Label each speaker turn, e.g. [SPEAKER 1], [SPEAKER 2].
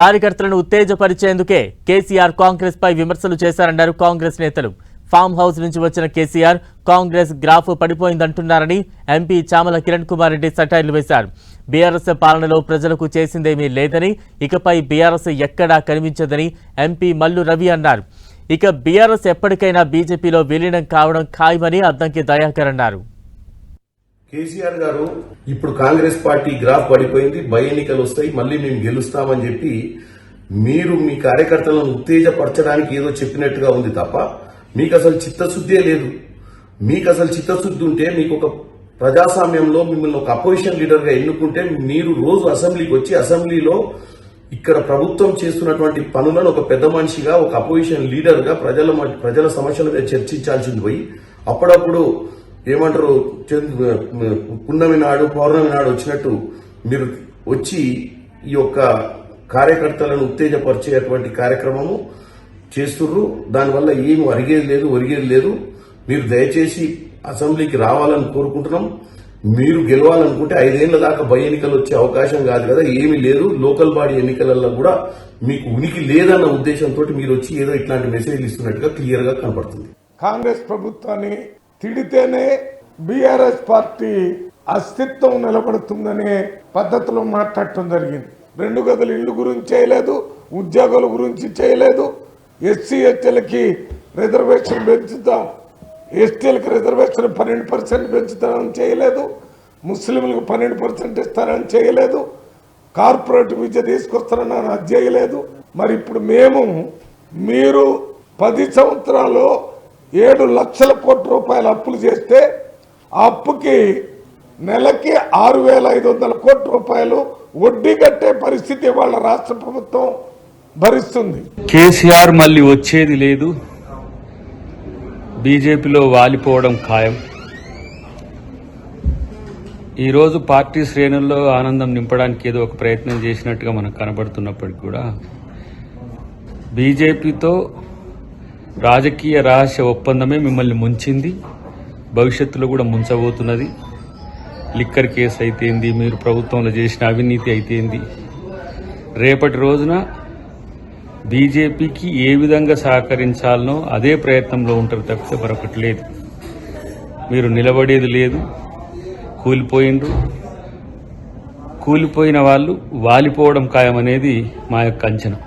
[SPEAKER 1] కార్యకర్తలను ఉత్తేజపరిచేందుకే కేసీఆర్ కాంగ్రెస్ పై విమర్శలు చేశారన్నారు కాంగ్రెస్ నేతలు. ఫామ్ హౌస్ నుంచి వచ్చిన కేసీఆర్ కాంగ్రెస్ గ్రాఫ్ పడిపోయిందంటున్నారని ఎంపీ చామల కిరణ్ కుమార్ రెడ్డి సెటైర్లు వేశారు. బీఆర్ఎస్ పాలనలో ప్రజలకు చేసిందేమీ లేదని, ఇకపై బీఆర్ఎస్ ఎక్కడా కనిపించదని ఎంపీ మల్లు రవి అన్నారు. ఇక బీఆర్ఎస్ ఎప్పటికైనా బీజేపీలో విలీనం కావడం ఖాయమని అద్దంకి దయాకర్ అన్నారు.
[SPEAKER 2] కేసీఆర్ గారు ఇప్పుడు కాంగ్రెస్ పార్టీ గ్రాఫ్ పడిపోయింది, బై ఎన్నికలు వస్తాయి, మళ్లీ మేము గెలుస్తామని చెప్పి మీరు మీ కార్యకర్తలను ఉత్తేజపరచడానికి ఏదో చెప్పినట్టుగా ఉంది తప్ప మీకు అసలు చిత్తశుద్ధే లేదు. మీకు అసలు చిత్తశుద్ధి ఉంటే మీకు ఒక ప్రజాస్వామ్యంలో మిమ్మల్ని ఒక అపోజిషన్ లీడర్ గా ఎన్నుకుంటే మీరు రోజు అసెంబ్లీకి వచ్చి అసెంబ్లీలో ఇక్కడ ప్రభుత్వం చేస్తున్నటువంటి పనులను ఒక పెద్ద మనిషిగా ఒక అపోజిషన్ లీడర్ గా ప్రజల సమస్యల మీద చర్చించాల్సింది పోయి అప్పుడప్పుడు ఏమంటారు పున్నమి నాడు పౌర్ణమి నాడు వచ్చినట్టు మీరు వచ్చి ఈ యొక్క కార్యకర్తలను ఉత్తేజపరిచేటువంటి కార్యక్రమము చేస్తుర్రు. దానివల్ల ఏమి ఒరిగేది లేదు. మీరు దయచేసి అసెంబ్లీకి రావాలని కోరుకుంటున్నాం. మీరు గెలవాలనుకుంటే 5 ఏళ్ల దాకా బై ఎన్నికలు వచ్చే అవకాశం కాదు కదా, ఏమీ లేదు. లోకల్ బాడీ ఎన్నికలలో కూడా మీకు ఉనికి లేదన్న ఉద్దేశంతో మీరు వచ్చి ఏదో ఇట్లాంటి మెసేజ్లు ఇస్తున్నట్టుగా క్లియర్ గా కనపడుతుంది.
[SPEAKER 3] కాంగ్రెస్ ప్రభుత్వాన్ని తిడితేనే బీఆర్ఎస్ పార్టీ అస్తిత్వం నిలబడుతుందనే పద్ధతిలో మాట్లాడటం జరిగింది. 2 గదుల ఇళ్లు గురించి చేయలేదు, ఉద్యోగుల గురించి చేయలేదు, ఎస్సీ ఎస్టీలకి రిజర్వేషన్ పెంచుతాం, ఎస్టీలకు రిజర్వేషన్ 12% పెంచుతానని చేయలేదు, ముస్లింలకు 12% ఇస్తానని చేయలేదు, కార్పొరేట్ విద్య తీసుకొస్తానని అది చేయలేదు. మరి ఇప్పుడు మీరు 10 సంవత్సరాల్లో 7 లక్షల కోట్ల రూపాయల అప్పులు చేస్తే ఆ అప్పుకి నెలకి 6,500 కోట్ల రూపాయలు వడ్డీ కట్టే పరిస్థితి వాళ్ళ రాష్ట్ర ప్రభుత్వం భరిస్తుంది.
[SPEAKER 4] కేసీఆర్ మళ్ళీ వచ్చేది లేదు, బీజేపీలో వాలిపోవడం ఖాయం. ఈరోజు పార్టీ శ్రేణుల్లో ఆనందం నింపడానికి ఏదో ఒక ప్రయత్నం చేసినట్టుగా మనకు కనబడుతున్నప్పటికీ కూడా బీజేపీతో రాజకీయ రహస్య ఒప్పందమే మిమ్మల్ని ముంచింది, భవిష్యత్తులో కూడా ముంచబోతున్నది. లిక్కర్ కేసు అయితేంది, మీరు ప్రభుత్వంలో చేసిన అవినీతి అయితేంది, రేపటి రోజున బీజేపీకి ఏ విధంగా సహకరించాలనో అదే ప్రయత్నంలో ఉంటారు తప్పితే మరొకటి లేదు. మీరు నిలబడేది లేదు, కూలిపోయిన వాళ్ళు వాలిపోవడం ఖాయమనేది మా యొక్క అంచనా.